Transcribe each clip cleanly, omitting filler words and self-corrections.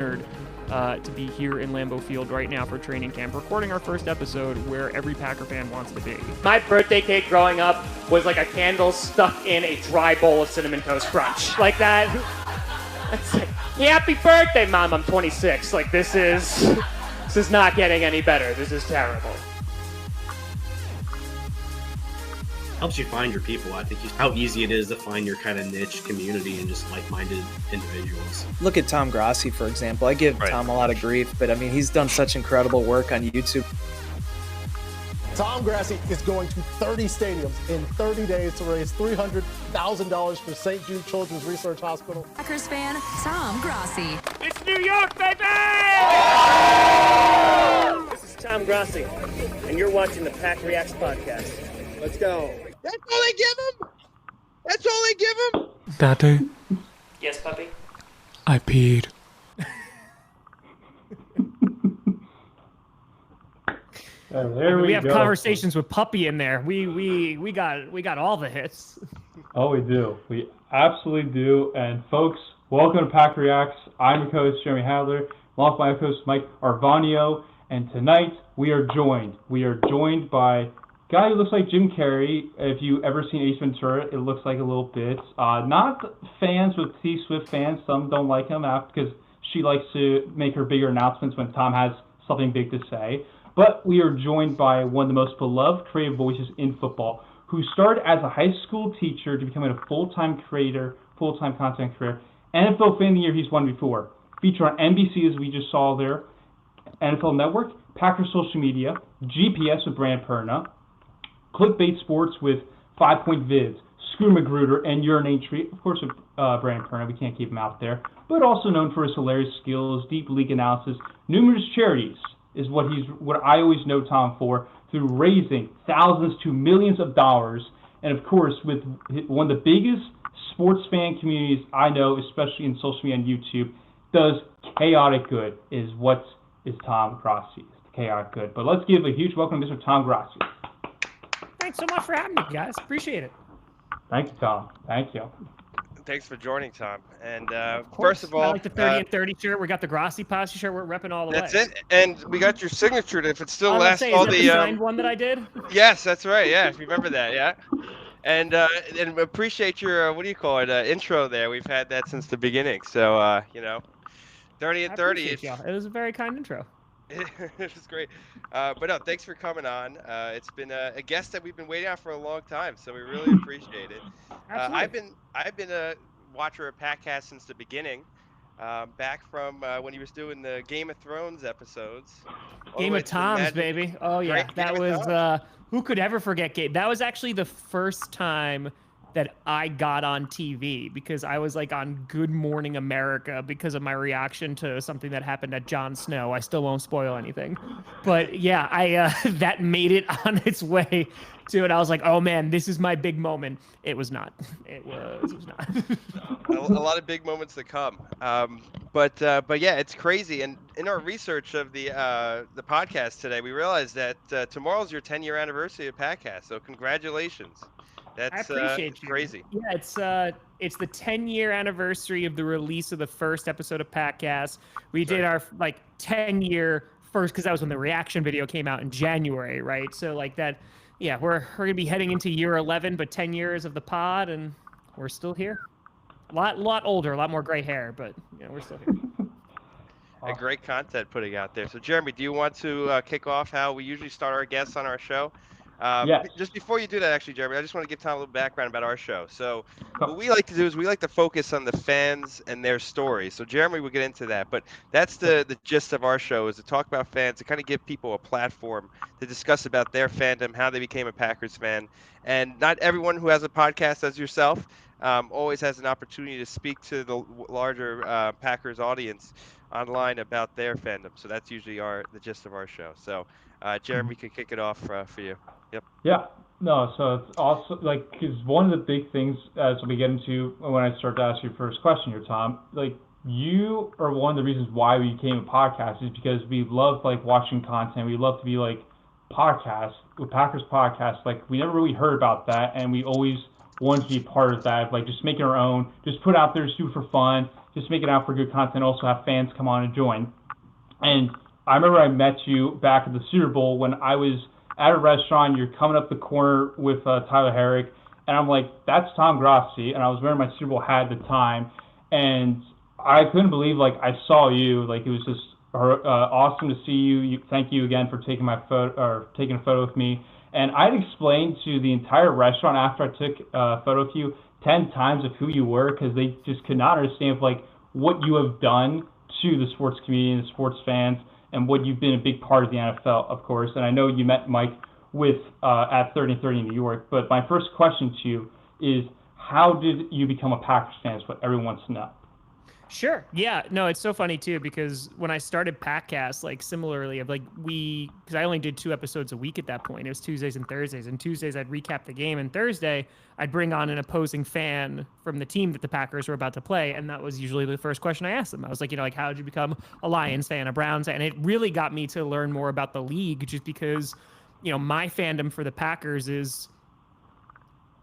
To be here in Lambeau Field right now for training camp, recording our first episode where every Packer fan wants to be. My birthday cake growing up was like a candle stuck in a dry bowl of Cinnamon Toast Crunch. Like that. It's like, happy birthday, Mom, I'm 26. Like, this is not getting any better. This is terrible. Helps you find your people. I think how easy it is to find your kind of niche community and just like-minded individuals. Look at Tom Grossi, for example. I give Tom a lot of grief, but I mean, he's done such incredible work on YouTube. Tom Grossi is going to 30 stadiums in 30 days to raise $300,000 for St. Jude Children's Research Hospital. Packers fan, Tom Grossi. It's New York, baby! This is Tom Grossi, and you're watching the Pack Reacts podcast. Let's go. That's all they give him? That's all they give him? Daddy, Yes, puppy? I peed. We have conversations with Puppy in there. We got all the hits. Oh, we do. We absolutely do. And folks, welcome to Pack Reacts. I'm your host, Jeremy Hadler, along with my host, Mike Arvanio. And tonight we are joined by a guy who looks like Jim Carrey. If you ever seen Ace Ventura, it looks like a little bit. Not fans with T Swift fans. Some don't like him because she likes to make her bigger announcements when Tom has something big to say. But we are joined by one of the most beloved creative voices in football, who started as a high school teacher to becoming a full-time creator, full-time content creator. NFL Fan of the Year he's won before. Featured on NBC, as we just saw there, NFL Network, Packers Social Media, GPS with Brand Perna, Clickbait Sports with 5 Point Vids, Screw Magruder, and Urinate Treat, of course with Brand Perna, we can't keep him out there, but also known for his hilarious skills, deep league analysis, numerous charities, is what I always know Tom for, through raising thousands to millions of dollars, and of course with one of the biggest sports fan communities I know, especially in social media and YouTube, does chaotic good, is what is Tom Grossi, chaotic good. But let's give a huge welcome to Mr. Tom Grossi. Thanks so much for having me, guys. Appreciate it. Thank you, Tom. Thank you. Thanks for joining, Tom. And First of all, I like the 30 and 30 shirt. We got the Grossi Posse shirt. We're repping all the that's way. it. And we got your signature. If it still I was lasts gonna say, all is that the signed one that I did. Yes, that's right. Yeah, remember that. Yeah. And appreciate your what do you call it? Intro there. We've had that since the beginning. So 30 and 30. It was a very kind intro. It was great. But no, thanks for coming on. It's been a guest that we've been waiting on for a long time, so we really appreciate it. I've been a watcher of Packcast since the beginning, back from when he was doing the Game of Thrones episodes. Game of Toms, baby. Oh yeah, that was who could ever forget Game? That was actually the first time that I got on TV, because I was like on Good Morning America because of my reaction to something that happened at Jon Snow. I still won't spoil anything, but yeah, I that made it on its way to it. I was like, oh man, this is my big moment. It was not. It was not. A lot of big moments to come. But yeah, it's crazy. And in our research of the podcast today, we realized that tomorrow's your 10-year anniversary of Packcast. So congratulations. That's I appreciate you. Crazy. Yeah, it's the 10-year anniversary of the release of the first episode of Packcast. We did our 10-year first, because that was when the reaction video came out in January, right? So like that, yeah, we're gonna be heading into year 11, but 10 years of the pod, and we're still here. A lot older, a lot more gray hair, but we're still here. A great content putting out there. So Jeremy, do you want to kick off how we usually start our guests on our show? Yes. Just before you do that, actually, Jeremy, I just want to give Tom a little background about our show. So what we like to do is we like to focus on the fans and their stories. So Jeremy will get into that, but that's the gist of our show, is to talk about fans, to kind of give people a platform to discuss about their fandom, how they became a Packers fan. And not everyone who has a podcast as yourself always has an opportunity to speak to the larger Packers audience online about their fandom. So that's usually the gist of our show. So Jeremy can kick it off for you. Yep. Yeah. No, so it's also because one of the big things as we get into when I start to ask your first question here, Tom, you are one of the reasons why we became a podcast, is because we love watching content. We love to be podcasts with Packers podcasts. We never really heard about that, and we always wanted to be part of that, like just make it our own, just put it out there, just do it for fun, just make it out for good content, also have fans come on and join. And I remember I met you back at the Super Bowl when I was at a restaurant. You're coming up the corner with Tyler Herrick, and I'm like, that's Tom Grossi, and I was wearing my Super Bowl hat at the time, and I couldn't believe, like, I saw you. Like, it was just awesome to see you. Thank you again for taking my taking a photo with me. And I'd explained to the entire restaurant after I took a photo with you 10 times of who you were, because they just could not understand like what you have done to the sports community and the sports fans, and what you've been a big part of the NFL, of course. And I know you met Mike with at 30 and 30 in New York, but my first question to you is, how did you become a Packers fan? Is what everyone wants to know. Sure. Yeah. No, it's so funny too, because when I started Packcast, like similarly, because I only did 2 episodes a week at that point. It was Tuesdays and Thursdays. And Tuesdays I'd recap the game, and Thursday I'd bring on an opposing fan from the team that the Packers were about to play, and that was usually the first question I asked them. I was like, like, how did you become a Lions fan, a Browns fan? And it really got me to learn more about the league, just because, my fandom for the Packers is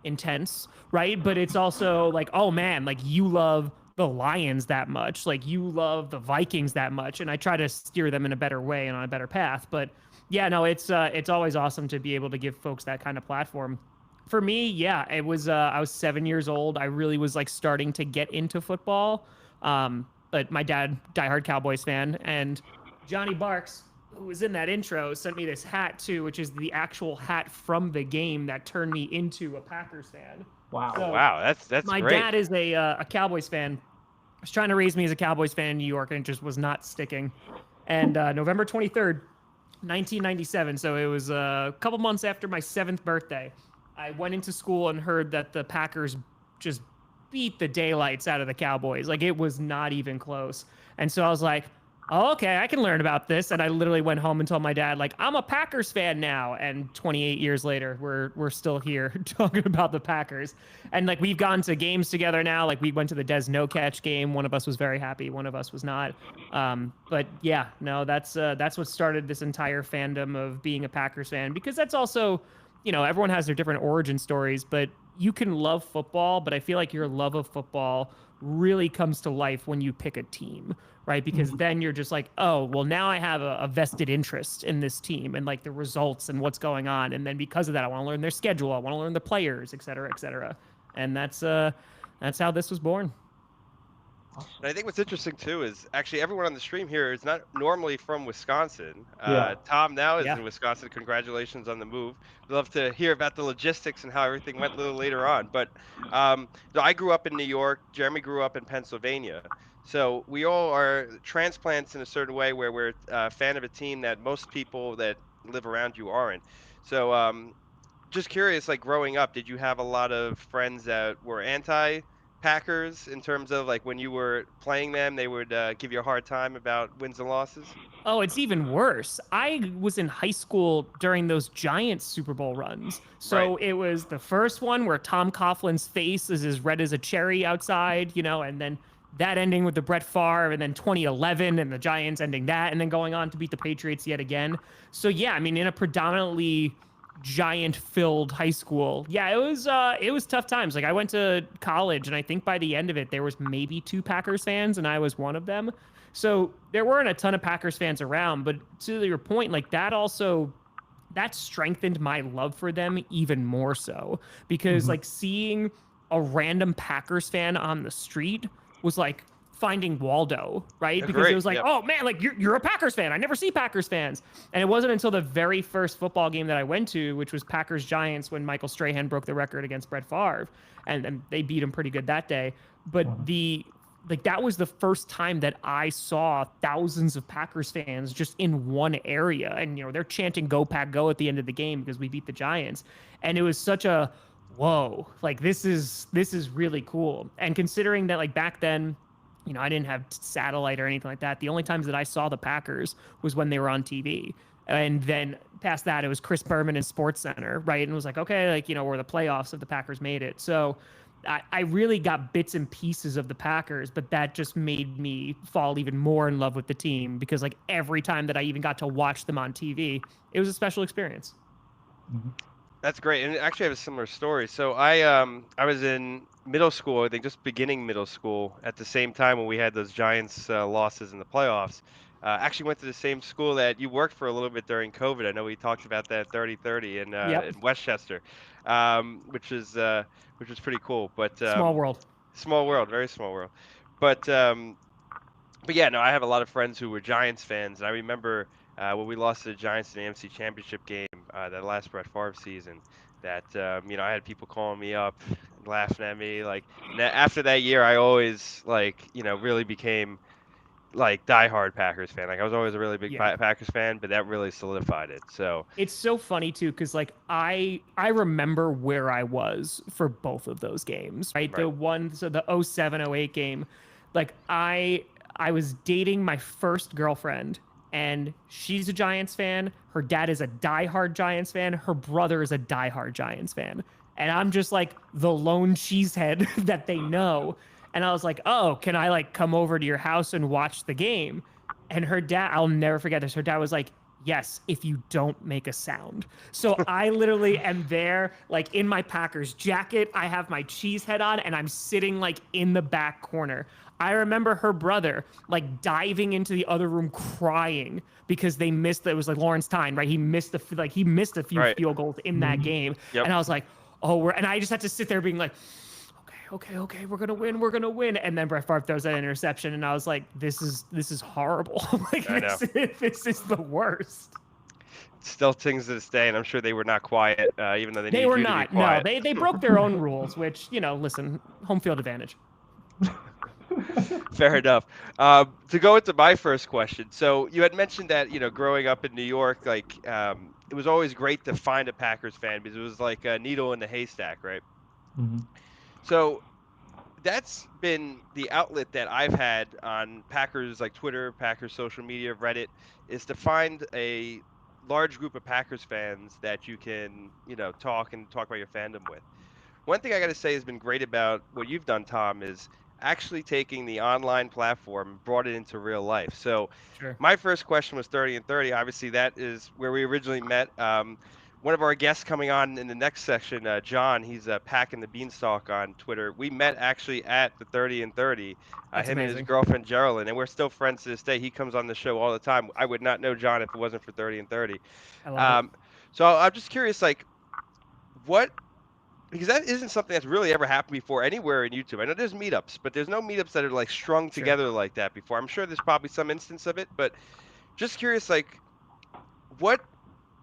intense, right? But it's also like, oh man, like you love the Lions that much, like you love the Vikings that much, and I try to steer them in a better way and on a better path. But yeah, no, it's always awesome to be able to give folks that kind of platform. For me, yeah, it was I was 7 years old. I really was like starting to get into football, but my dad, diehard Cowboys fan, and Johnny Barks, who was in that intro, sent me this hat too, which is the actual hat from the game that turned me into a Packers fan. Wow. So wow, that's my great. dad is a Cowboys fan. I was trying to raise me as a Cowboys fan in New York, and it just was not sticking. And November 23rd, 1997, so it was a couple months after my 7th birthday, I went into school and heard that the Packers just beat the daylights out of the Cowboys. Like, it was not even close. And so I was like, oh, okay, I can learn about this. And I literally went home and told my dad, like, I'm a Packers fan now. And 28 years later, we're still here talking about the Packers. And like, we've gone to games together now. Like, we went to the Des No Catch game. One of us was very happy. One of us was not. But yeah, no, that's what started this entire fandom of being a Packers fan, because that's also, everyone has their different origin stories, but you can love football, but I feel like your love of football really comes to life when you pick a team, right? Because then you're just like, oh, well, now I have a vested interest in this team and like the results and what's going on. And then because of that, I want to learn their schedule. I want to learn the players, et cetera, et cetera. And that's how this was born. And I think what's interesting too is actually everyone on the stream here is not normally from Wisconsin. Yeah. Tom now is in Wisconsin. Congratulations on the move. We'd love to hear about the logistics and how everything went a little later on. But I grew up in New York. Jeremy grew up in Pennsylvania. So we all are transplants in a certain way, where we're a fan of a team that most people that live around you aren't. So just curious, like growing up, did you have a lot of friends that were anti-Packers in terms of like when you were playing them, they would give you a hard time about wins and losses? Oh, it's even worse. I was in high school during those giant Super Bowl runs. So It was the first one where Tom Coughlin's face is as red as a cherry outside, and then that ending with the Brett Favre, and then 2011 and the Giants ending that, and then going on to beat the Patriots yet again. So yeah, I mean, in a predominantly giant-filled high school, yeah, it was tough times. Like, I went to college, and I think by the end of it, there was maybe 2 Packers fans, and I was one of them. So there weren't a ton of Packers fans around, but to your point, like that strengthened my love for them even more so, because like seeing a random Packers fan on the street was like finding Waldo, right? Because it was like, oh man, like you're a Packers fan. I never see Packers fans. And it wasn't until the very first football game that I went to, which was Packers Giants, when Michael Strahan broke the record against Brett Favre, and they beat him pretty good that day. But that was the first time that I saw thousands of Packers fans just in one area. And, they're chanting "Go Pack Go" at the end of the game because we beat the Giants. And it was such a, whoa, like this is really cool. And considering that like back then, I didn't have satellite or anything like that. The only times that I saw the Packers was when they were on TV. And then past that, it was Chris Berman and Sports Center, right? And it was like, okay, like, we're the playoffs if the Packers made it. So I really got bits and pieces of the Packers, but that just made me fall even more in love with the team, because like every time that I even got to watch them on TV, it was a special experience. That's great. And actually, I have a similar story. So I was in middle school, I think just beginning middle school, at the same time when we had those Giants losses in the playoffs. Actually went to the same school that you worked for a little bit during COVID. I know we talked about that 30-30 Yep. in Westchester, which was pretty cool. But Small world. small world, very small world. But um, but yeah, no, I have a lot of friends who were Giants fans, and I remember when we lost to the Giants in the AFC Championship game, that last Brett Favre season. That I had people calling me up, and laughing at me. Like, and after that year, I always really became like diehard Packers fan. Like, I was always a really big Yeah. Packers fan, but that really solidified it. So It's so funny too, because like I remember where I was for both of those games, right? Right. The 07-08 game, like I was dating my first girlfriend, and she's a Giants fan. Her dad is a diehard Giants fan. Her brother is a diehard Giants fan. And I'm just like the lone cheesehead that they know. And I was like, oh, can I like come over to your house and watch the game? And her dad, I'll never forget this. Her dad was like, yes, if you don't make a sound. So I literally am there, like in my Packers jacket. I have my cheese head on, and I'm sitting like in the back corner. I remember her brother like diving into the other room crying because they missed. It was like Lawrence Tyne, right? He missed a few Right. field goals in that game, Yep. and I was like, oh, and I just had to sit there being like, okay, we're gonna win. And then Brett Favre throws that interception, and I was like, this is horrible. Like, I know. this is the worst. Still things to this day, and I'm sure they were not quiet, even though they They needed were you not. to be quiet. No, they broke their own rules, which, listen, home field advantage. Fair enough. To go into my first question, so you had mentioned that growing up in New York, like it was always great to find a Packers fan because it was like a needle in the haystack, right? Mhm. So that's been the outlet that I've had on Packers, like Twitter, Packers social media, Reddit, is to find a large group of Packers fans that you can talk about your fandom with. One thing I got to say has been great about what you've done, Tom, is actually taking the online platform and brought it into real life. So Sure. my first question was 30 and 30. Obviously, that is where we originally met. One of our guests coming on in the next section, John, he's packing the beanstalk on Twitter. We met actually at the 30 and 30, That's him and his amazing. girlfriend Geraldine, and we're still friends to this day. He comes on the show all the time. I would not know John if it wasn't for 30 and 30. I love it. So I'm just curious, like, what because that isn't something that's really ever happened before anywhere in YouTube. I know there's meetups, but there's no meetups that are like strung Sure. together like that before. I'm sure there's probably some instance of it, but just curious, like, what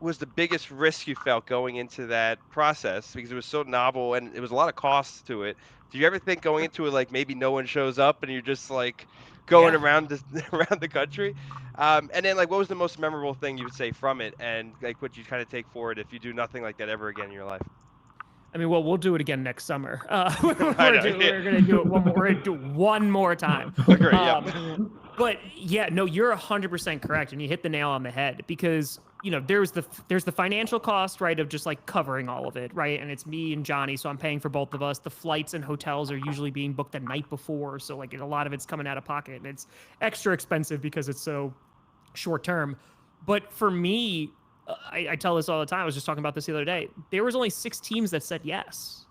was the biggest risk you felt going into that process because it was so novel and it was a lot of costs to it? Do you ever think going into it like maybe no one shows up and you're just like going Yeah. around around the country? And then like what was the most memorable thing you would say from it and like what you kind of take forward if you do nothing like that ever again in your life? I mean, well, we'll do it again next summer. I know, We're gonna do it one more. We're gonna do it one more time. Agree, yeah. But yeah, no, you're 100% correct, and you hit the nail on the head because there's the financial cost, right, of just like covering all of it, right, and it's me and Johnny, so I'm paying for both of us. The flights and hotels are usually being booked the night before, so like a lot of it's coming out of pocket, and it's extra expensive because it's so short term. But for me, I tell this all the time. I was just talking about this the other day. There was only 6 teams that said yes.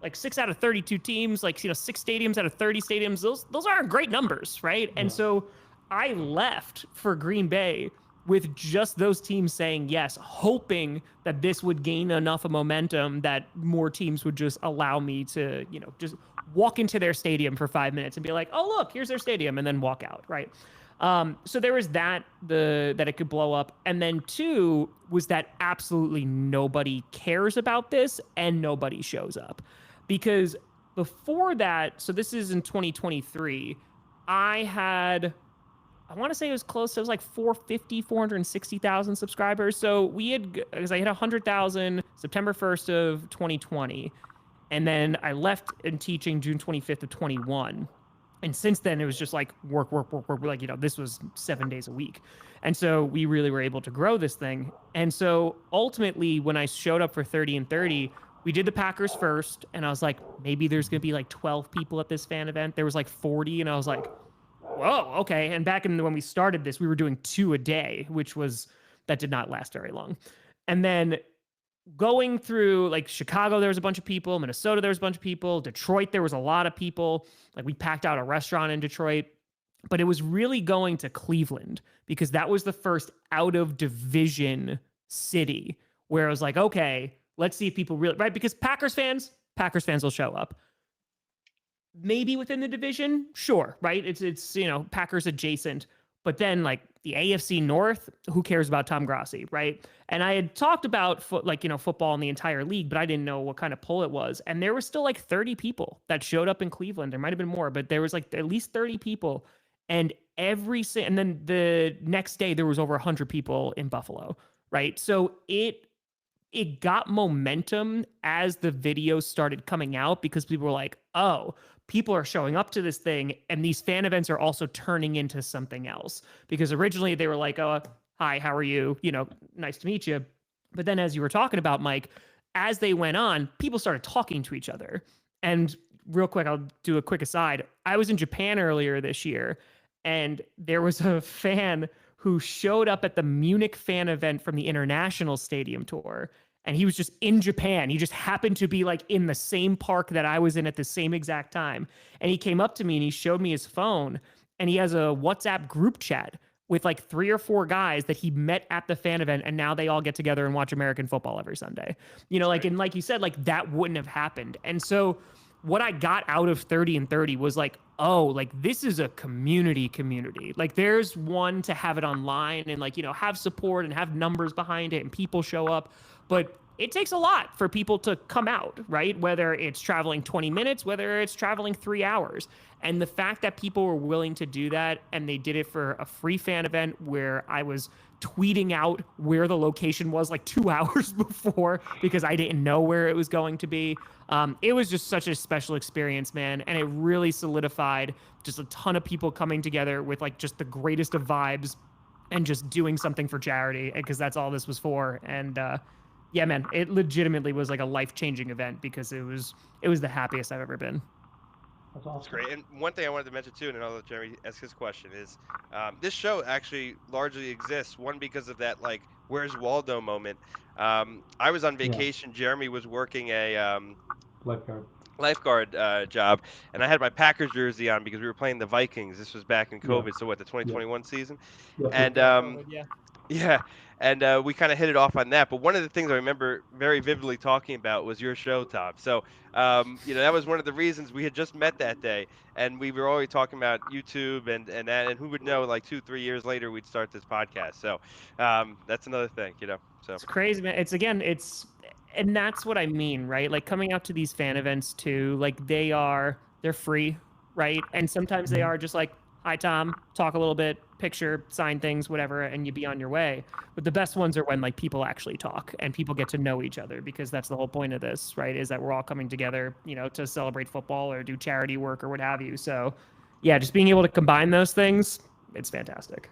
Like 6 out of 32 teams, like 6 stadiums out of 30 stadiums. Those aren't great numbers, right? And so I left for Green Bay with just those teams saying yes, hoping that this would gain enough of momentum that more teams would just allow me to, just walk into their stadium for 5 minutes and be like, oh, look, here's their stadium, and then walk out, right? So there was that it could blow up, and then 2 was that absolutely nobody cares about this and nobody shows up, because before that, so this is in 2023, I want to say it was close. It was like 460,000 subscribers. So because I hit 100,000 September 1st of 2020, and then I left in teaching June 25th of 21. And since then, it was just like work. Like, this was 7 days a week. And so we really were able to grow this thing. And so ultimately, when I showed up for 30 and 30, we did the Packers first. And I was like, maybe there's going to be like 12 people at this fan event. There was like 40. And I was like, whoa, okay. And back when we started this, we were doing 2 a day, that did not last very long. And then going through like Chicago, there was a bunch of people. Minnesota, there was a bunch of people. Detroit, there was a lot of people. Like we packed out a restaurant in Detroit. But it was really going to Cleveland because that was the first out of division city where I was like, okay, let's see if people really, right? Because Packers fans will show up. Maybe within the division, sure, right? It's Packers adjacent. But then like the AFC North, who cares about Tom Grossi, right? And I had talked about football in the entire league, but I didn't know what kind of poll it was. And there was still like 30 people that showed up in Cleveland. There might have been more, but there was like at least 30 people. And then the next day there was over 100 people in Buffalo, right? So it got momentum as the videos started coming out because people were like, oh, people are showing up to this thing, and these fan events are also turning into something else. Because originally they were like, oh, hi, how are you? Nice to meet you. But then as you were talking about, Mike, as they went on, people started talking to each other. And real quick, I'll do a quick aside. I was in Japan earlier this year, and there was a fan who showed up at the Munich fan event from the International Stadium tour. And he was just in Japan. He just happened to be like in the same park that I was in at the same exact time. And he came up to me and he showed me his phone. And he has a WhatsApp group chat with like 3 or 4 guys that he met at the fan event. And now they all get together and watch American football every Sunday. And like you said, like that wouldn't have happened. And so what I got out of 30 and 30 was like, oh, like this is a community. Like there's one to have it online and like, have support and have numbers behind it and people show up. But it takes a lot for people to come out, right? Whether it's traveling 20 minutes, whether it's traveling 3 hours. And the fact that people were willing to do that and they did it for a free fan event where I was tweeting out where the location was like 2 hours before because I didn't know where it was going to be. It was just such a special experience, man. And it really solidified just a ton of people coming together with like just the greatest of vibes and just doing something for charity because that's all this was for. And, yeah, man, it legitimately was like a life-changing event because it was the happiest I've ever been. That's awesome. That's great. And one thing I wanted to mention too, and I'll let Jeremy ask his question, is this show actually largely exists, one, because of that like where's Waldo moment. I was on vacation. Yeah. Jeremy was working a lifeguard job, and I had my Packers jersey on because we were playing the Vikings. This was back in COVID, yeah. So what, the 2021 season? Yeah. And COVID, yeah. Yeah, and we kind of hit it off on that. But one of the things I remember very vividly talking about was your show, Tom. So, that was one of the reasons we had just met that day, and we were already talking about YouTube and that. And who would know, like 2-3 years later, we'd start this podcast. So that's another thing, So it's crazy, man. And that's what I mean, right? Like coming out to these fan events too, like they're free, right? And sometimes they are just like, hi, Tom, talk a little bit, picture, sign things, whatever, and you be on your way. But the best ones are when like people actually talk and people get to know each other because that's the whole point of this, right? Is that we're all coming together, to celebrate football or do charity work or what have you. So yeah, just being able to combine those things, it's fantastic.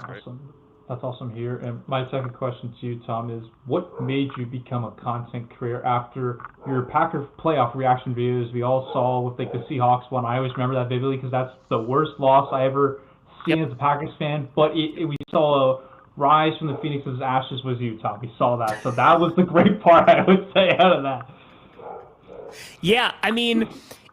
Awesome. That's awesome here. And my second question to you, Tom, is what made you become a content creator after your Packer playoff reaction videos we all saw with like the Seahawks one? I always remember that vividly because that's the worst loss I ever seen as a Packers fan. But we saw a rise from the Phoenix's ashes was you, Tom. We saw that. So that was the great part, I would say, out of that. Yeah, I mean,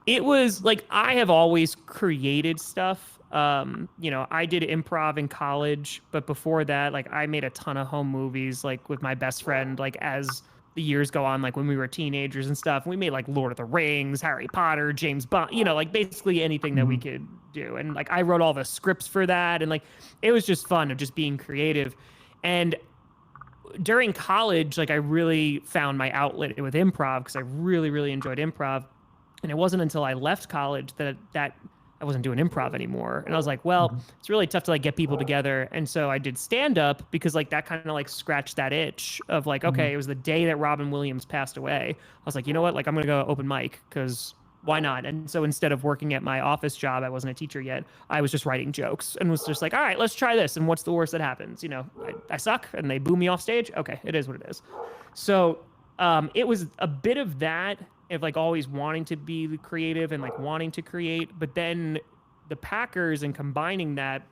it was like I have always created stuff. I did improv in college, but before that, like I made a ton of home movies, like with my best friend, like as the years go on, like when we were teenagers and stuff, we made like Lord of the Rings, Harry Potter, James Bond, like basically anything that we could do. And like, I wrote all the scripts for that. And like, it was just fun of just being creative. And during college, like I really found my outlet with improv because I really, really enjoyed improv. And it wasn't until I left college that I wasn't doing improv anymore. And I was like, well, it's really tough to like get people together. And so I did stand up because like that kind of like scratched that itch of like, okay, it was the day that Robin Williams passed away. I was like, you know what? Like I'm going to go open mic because why not? And so instead of working at my office job, I wasn't a teacher yet. I was just writing jokes and was just like, all right, let's try this. And what's the worst that happens? I suck and they boo me off stage. Okay, it is what it is. So it was a bit of that, of like always wanting to be creative and like wanting to create, but then the Packers and combining that,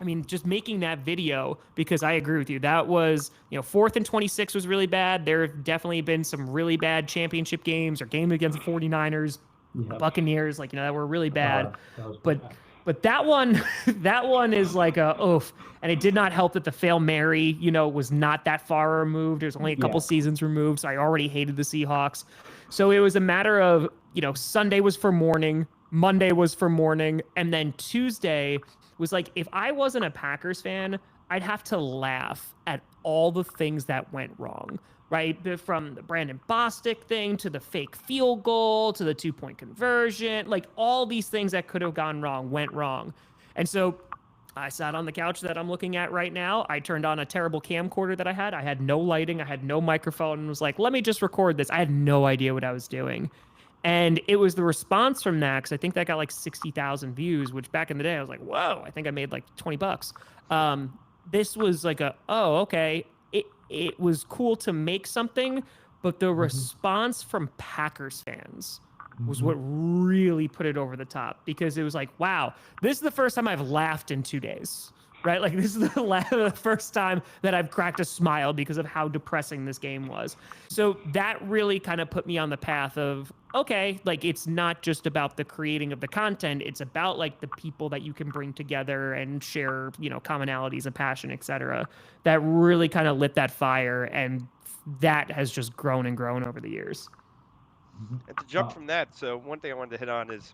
I mean, just making that video, because I agree with you. That was, 4th and 26 was really bad. There have definitely been some really bad championship games or games against the 49ers, Buccaneers, that were really bad. That was but bad. but that one, that one is like a oof. And it did not help that the Fail Mary, was not that far removed. It was only a couple seasons removed, so I already hated the Seahawks. So it was a matter of, Sunday was for morning, Monday was for morning, and then Tuesday was like, if I wasn't a Packers fan, I'd have to laugh at all the things that went wrong, right? From the Brandon Bostic thing to the fake field goal to the 2-point conversion, like all these things that could have gone wrong went wrong. And so I sat on the couch that I'm looking at right now. I turned on a terrible camcorder that I had. I had no lighting. I had no microphone, and was like, let me just record this. I had no idea what I was doing. And it was the response from that, because I think that got like 60,000 views, which back in the day I was like, whoa, I think I made like $20. This was like oh, okay. It was cool to make something, but the response from Packers fans was what really put it over the top, because it was like, wow, this is the first time I've laughed in 2 days. Right? Like, this is the first time that I've cracked a smile because of how depressing this game was. So that really kind of put me on the path of, okay, like, it's not just about the creating of the content. It's about, like, the people that you can bring together and share, commonalities and passion, etc. That really kind of lit that fire, and that has just grown and grown over the years. And to jump from that, so one thing I wanted to hit on is,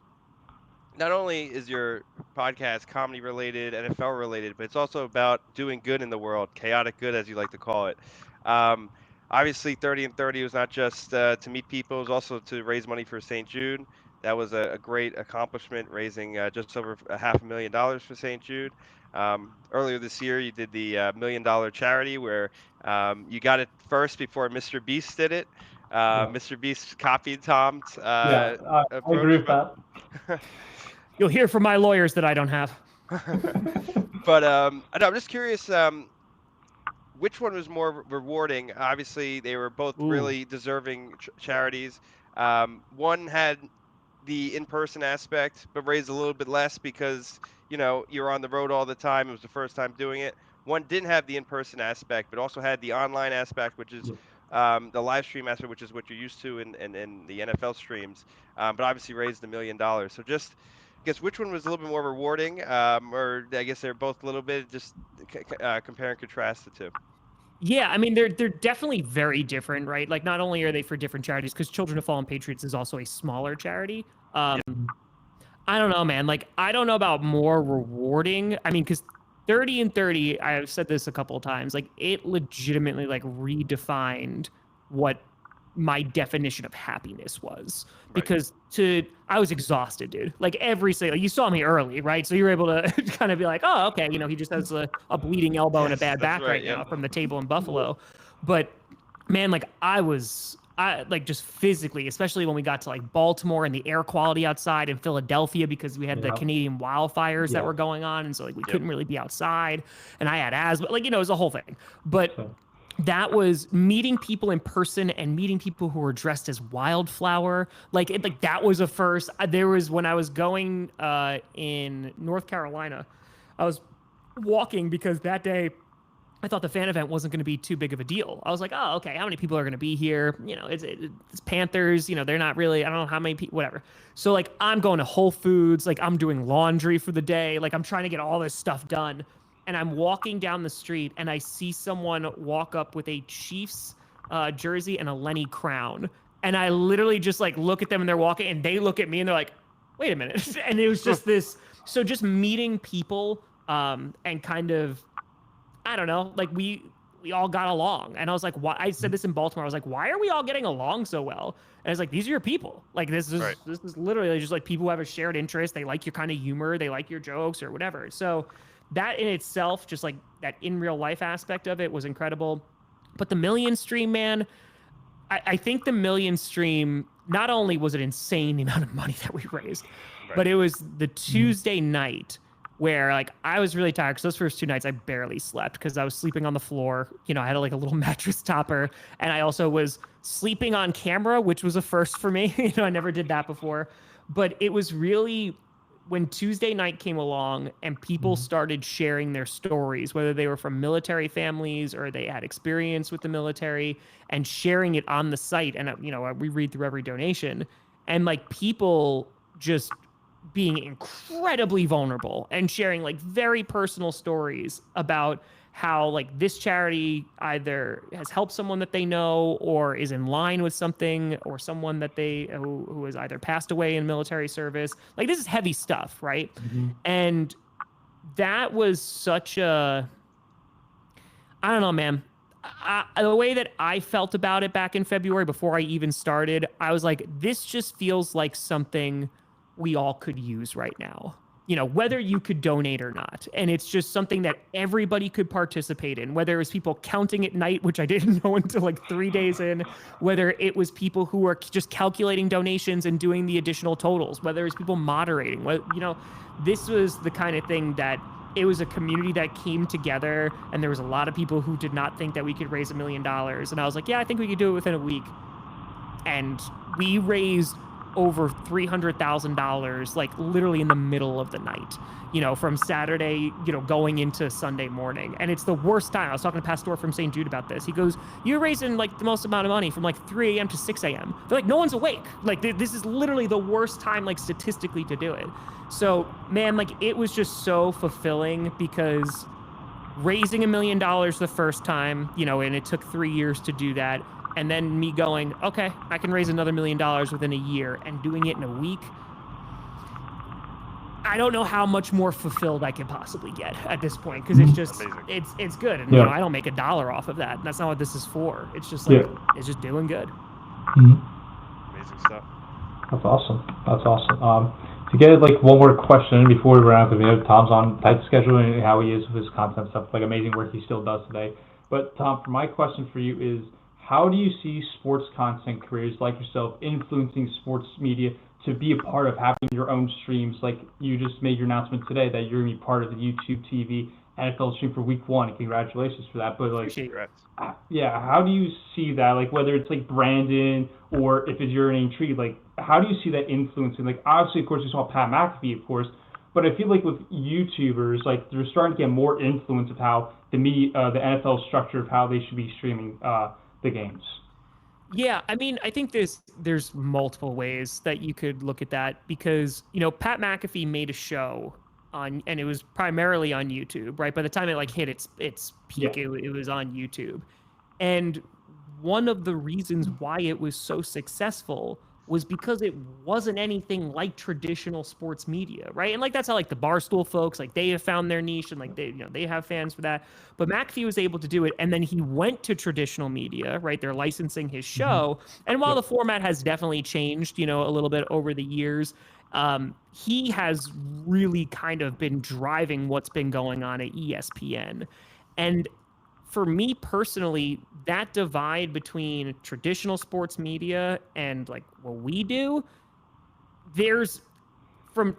not only is your podcast comedy related, NFL related, but it's also about doing good in the world, chaotic good, as you like to call it. Obviously, 30 and 30 was not just to meet people, it was also to raise money for St. Jude. That was a great accomplishment, raising just over $500,000 for St. Jude. Earlier this year, you did the $1 million charity, where you got it first before Mr. Beast did it. Mr. Beast copied Tom's I agree with that. You'll hear from my lawyers that I don't have. But I'm just curious, which one was more rewarding? Obviously, they were both really deserving charities. One had the in-person aspect, but raised a little bit less because, you're on the road all the time. It was the first time doing it. One didn't have the in-person aspect, but also had the online aspect, which is the live stream aspect, which is what you're used to in the NFL streams, but obviously raised $1 million. So just, I guess, which one was a little bit more rewarding, or I guess they're both a little bit, just compare and contrast the two. Yeah, I mean, they're definitely very different, right? Like, not only are they for different charities, because Children of Fallen Patriots is also a smaller charity. I don't know, man. Like, I don't know about more rewarding. I mean, because 30 and 30, I've said this a couple of times, like, it legitimately, like, redefined what my definition of happiness was. Because I was exhausted, dude. Like, every single, you saw me early, right? So you were able to kind of be like, oh, okay, he just has a bleeding elbow and a bad back right now from the table in Buffalo. But man, like, I like, just physically, especially when we got to like Baltimore and the air quality outside, in Philadelphia, because we had the Canadian wildfires that were going on, and so like we couldn't really be outside, and I had asthma, like, it was a whole thing. But that was meeting people in person and meeting people who were dressed as Wildflower. Like, that was a first. There was, when I was going in North Carolina, I was walking because that day I thought the fan event wasn't going to be too big of a deal. I was like, oh, okay, how many people are going to be here? It's Panthers, they're not really, I don't know how many people, whatever. So like, I'm going to Whole Foods, like, I'm doing laundry for the day. Like, I'm trying to get all this stuff done. And I'm walking down the street and I see someone walk up with a Chiefs jersey and a Lenny crown. And I literally just like look at them and they're walking and they look at me and they're like, wait a minute. And it was just this, so just meeting people and kind of, I don't know, like we all got along. And I was like, why? I said this in Baltimore. I was like, why are we all getting along so well? And I was like, these are your people. Like, this is literally just like people who have a shared interest. They like your kind of humor. They like your jokes or whatever. So that in itself, just like that in real life aspect of it was incredible. But the million stream, man, I think the million stream, not only was it insane the amount of money that we raised, but it was the Tuesday night where like I was really tired, because those first 2 nights I barely slept because I was sleeping on the floor. I had like a little mattress topper, and I also was sleeping on camera, which was a first for me. I never did that before. But it was really when Tuesday night came along and people started sharing their stories, whether they were from military families or they had experience with the military, and sharing it on the site, and we read through every donation, and like people just being incredibly vulnerable and sharing like very personal stories about how like this charity either has helped someone that they know or is in line with something, or someone that they who has either passed away in military service. Like, this is heavy stuff, right? And that was such a, I don't know, man. The way that I felt about it back in February before I even started, I was like, this just feels like something we all could use right now, whether you could donate or not. And it's just something that everybody could participate in, whether it was people counting at night, which I didn't know until like 3 days in, whether it was people who were just calculating donations and doing the additional totals, whether it was people moderating. This was the kind of thing that it was a community that came together, and there was a lot of people who did not think that we could raise $1 million. And I was like, yeah, I think we could do it within a week. And we raised over $300,000, like literally in the middle of the night, from Saturday, going into Sunday morning. And it's the worst time. I was talking to Pastor from St. Jude about this. He goes, you're raising like the most amount of money from like 3 a.m. to 6 a.m. They're like, no one's awake. Like, this is literally the worst time, like statistically, to do it. So, man, like, it was just so fulfilling, because raising $1 million the first time, and it took 3 years to do that. And then me going, okay, I can raise another $1 million within a year, and doing it in a week. I don't know how much more fulfilled I can possibly get at this point, because it's just, it's good. And I don't make $1 off of that. That's not what this is for. It's just like, it's just doing good. Amazing stuff. That's awesome. To get like one more question before we run out, because Tom's on tight schedule and how he is with his content stuff, like amazing work he still does today. But Tom, my question for you is, how do you see sports content creators like yourself influencing sports media to be a part of having your own streams? Like, you just made your announcement today that you're going to be part of the YouTube TV NFL stream for week 1, and congratulations for that. But like, how do you see that? Like, whether it's like Brandon or if it's your intrigue, like, how do you see that influencing? Like, obviously, of course, you saw Pat McAfee, of course, but I feel like with YouTubers, like, they're starting to get more influence of how the NFL structure of how they should be streaming the games. Yeah, I mean, I think there's multiple ways that you could look at that, because Pat McAfee made a show and it was primarily on YouTube, right? By the time it like hit its peak, it was on YouTube, and one of the reasons why it was so successful was because it wasn't anything like traditional sports media, right? And like, that's how like the Barstool folks, like, they have found their niche, and like they have fans for that. But McAfee was able to do it, and then he went to traditional media, right? They're licensing his show, and while the format has definitely changed, a little bit over the years, he has really kind of been driving what's been going on at ESPN. And for me personally, that divide between traditional sports media and like what we do, there's, from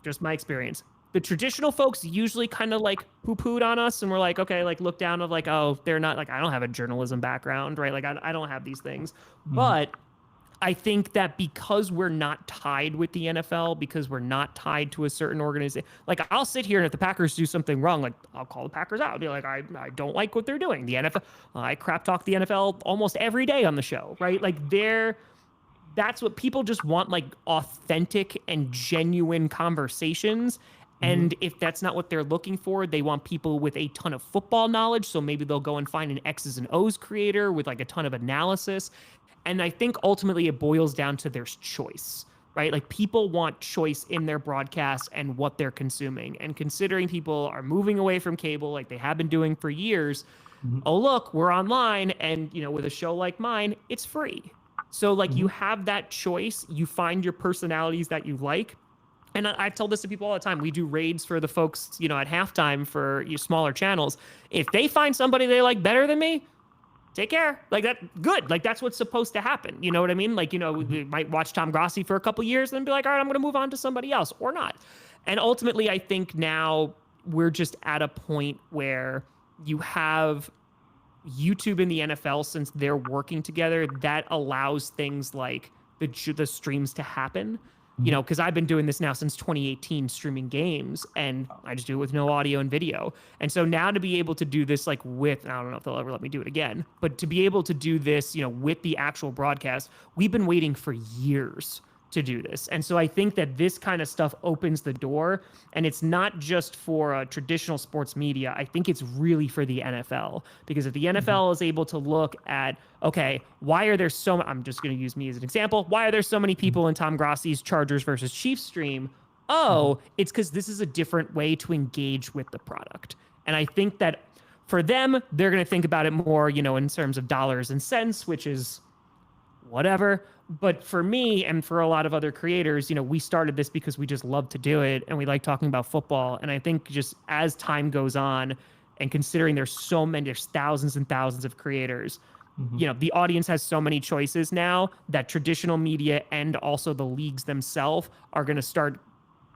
just my experience, the traditional folks usually kind of like poo-pooed on us, and we're like, okay, like, look down of like, oh, they're not, like, I don't have a journalism background, right? Like, I don't have these things. But I think that because we're not tied with the NFL, because we're not tied to a certain organization, like, I'll sit here and if the Packers do something wrong, like, I'll call the Packers out. I'll be like, I don't like what they're doing. The NFL, I crap talk the NFL almost every day on the show, right? Like, that's what people just want, like, authentic and genuine conversations. And if that's not what they're looking for, they want people with a ton of football knowledge. So maybe they'll go and find an X's and O's creator with like a ton of analysis. And I think ultimately it boils down to there's choice, right? Like, people want choice in their broadcasts and what they're consuming. And considering people are moving away from cable like they have been doing for years, oh, look, we're online. And, with a show like mine, it's free. So like, you have that choice. You find your personalities that you like. And I tell this to people all the time. We do raids for the folks, at halftime for smaller channels. If they find somebody they like better than me, take care. Like, that, good. Like, that's what's supposed to happen. You know what I mean? Like, we might watch Tom Grossi for a couple years and then be like, all right, I'm going to move on to somebody else, or not. And ultimately, I think now we're just at a point where you have YouTube and the NFL, since they're working together, that allows things like the streams to happen. you know, because I've been doing this now since 2018, streaming games, and I just do it with no audio and video. And so now to be able to do this, like with, I don't know if they'll ever let me do it again, but to be able to do this, you know, with the actual broadcast, we've been waiting for years to do this. And so I think that this kind of stuff opens the door, and it's not just for traditional sports media. I think it's really for the NFL, because if the NFL is able to look at, okay, why are there so, I'm just going to use me as an example. Why are there so many people in Tom Grossi's Chargers versus Chiefs stream? Oh, it's because this is a different way to engage with the product. And I think that for them, they're going to think about it more, you know, in terms of dollars and cents, which is whatever. But for me and for a lot of other creators, you know, we started this because we just love to do it and we like talking about football. And I think just as time goes on, and considering there's thousands and thousands of creators, you know, the audience has so many choices now that traditional media and also the leagues themselves are going to start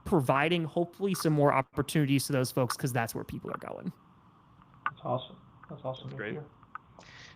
providing hopefully some more opportunities to those folks, because that's where people are going. That's awesome. That's awesome. That's great.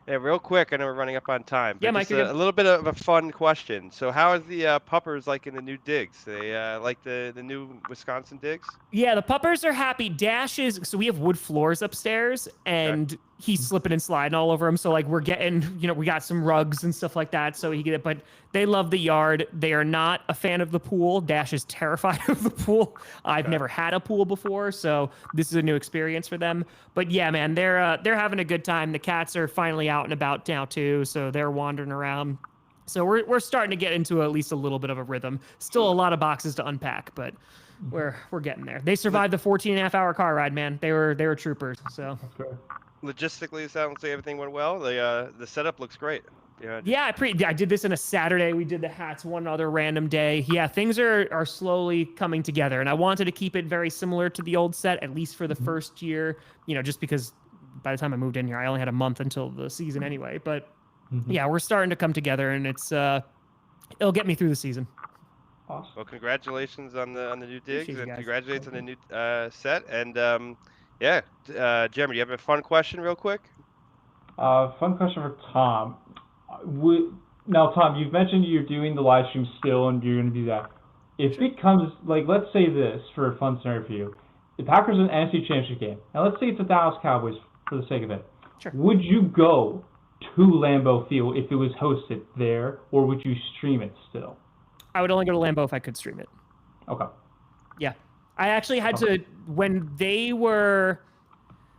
Yeah, real quick, I know we're running up on time. But yeah, Mike, a little bit of a fun question. So how is the puppers like in the new digs? They like the new Wisconsin digs? Yeah, the puppers are happy. Dash is, so we have wood floors upstairs, and he's slipping and sliding all over them. So like we're getting, you know, we got some rugs and stuff like that. So he get it, but they love the yard. They are not a fan of the pool. Dash is terrified of the pool. I've never had a pool before, so this is a new experience for them. But yeah, man, they're having a good time. The cats are finally out and about now too, so they're wandering around. So we're starting to get into at least a little bit of a rhythm. Still a lot of boxes to unpack, but we're getting there. They survived the 14.5-hour car ride, man. They were troopers. So logistically, it sounds like everything went well. The setup looks great. Yeah, I did this in a Saturday. We did the hats one other random day. Yeah, things are slowly coming together, and I wanted to keep it very similar to the old set, at least for the first year. You know, just because by the time I moved in here, I only had a month until the season anyway. But yeah, we're starting to come together, and it's it'll get me through the season. Awesome. Well, congratulations on the new digs, and congratulations on the new set. And Jeremy, do you have a fun question, real quick? Fun question for Tom. Now, Tom, you've mentioned you're doing the live stream still, and you're going to do that. If it comes, like, let's say this for a fun scenario for you: the Packers in an NFC Championship game. Now, let's say it's the Dallas Cowboys for the sake of it. Sure. Would you go to Lambeau Field if it was hosted there, or would you stream it still? I would only go to Lambeau if I could stream it. Okay. Yeah. I actually had to, when they were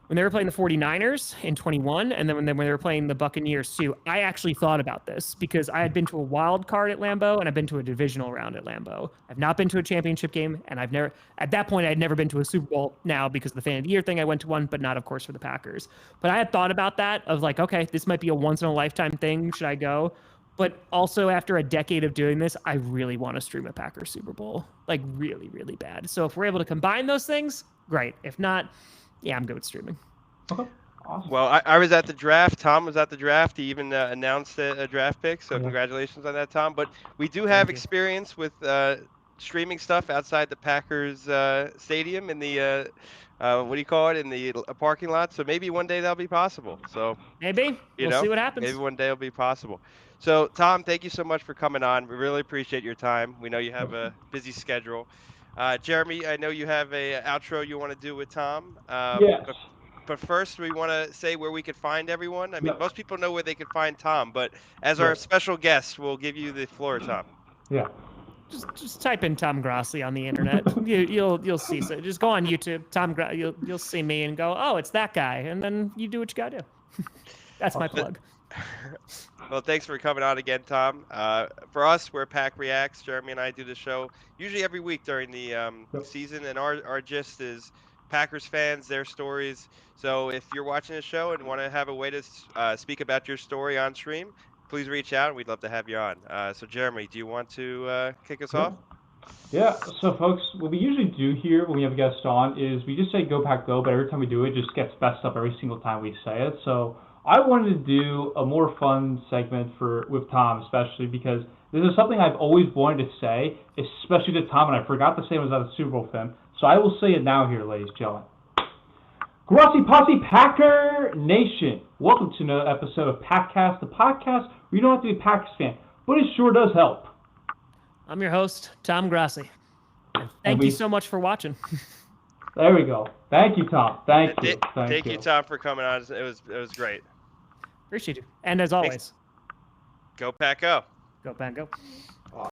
playing the 49ers in 21, and then when they were playing the Buccaneers too, I actually thought about this because I had been to a wild card at Lambeau and I've been to a divisional round at Lambeau. I've not been to a championship game, and at that point, I'd never been to a Super Bowl. Now, because of the Fan of the Year thing, I went to one, but not, of course, for the Packers. But I had thought about that of like, okay, this might be a once in a lifetime thing. Should I go? But also, after a decade of doing this, I really want to stream a Packers Super Bowl, like really, really bad. So if we're able to combine those things, great. If not, yeah, I'm good with streaming. Okay. Awesome. Well, I was at the draft. Tom was at the draft. He even announced a draft pick. So congratulations on that, Tom. But we do have experience with streaming stuff outside the Packers stadium in the what do you call it, in the parking lot. So maybe one day that'll be possible. So maybe we'll see what happens. Maybe one day it'll be possible. So Tom, thank you so much for coming on. We really appreciate your time. We know you have a busy schedule. Jeremy, I know you have a outro you want to do with Tom. Yes. But first, we want to say where we could find everyone. I mean, most people know where they could find Tom, but as our special guest, we'll give you the floor, Tom. Yeah. Just type in Tom Grossi on the internet. You'll see. So just go on YouTube, Tom Grossi. You'll see me and go, oh, it's that guy, and then you do what you gotta do. That's my plug. Well, thanks for coming on again, Tom. For us, we're Pack Reacts. Jeremy and I do the show usually every week during the season, and our gist is Packers fans, their stories. So if you're watching the show and want to have a way to speak about your story on stream, please reach out. We'd love to have you on. So Jeremy, do you want to kick us off? Yeah. So folks, what we usually do here when we have a guest on is we just say "Go Pack Go," but every time we do it, it just gets messed up every single time we say it. So I wanted to do a more fun segment with Tom, especially because this is something I've always wanted to say, especially to Tom, and I forgot to say it was at a Super Bowl film. So I will say it now here, ladies and gentlemen. Grossi Posse Packer Nation. Welcome to another episode of Packcast, the podcast where you don't have to be a Packers fan, but it sure does help. I'm your host, Tom Grossi. And thank you so much for watching. There we go. Thank you, Tom. Thank you. Thank you, Tom, for coming on. It was great. Appreciate you. And as always, go Pack Go. Go Pack Go.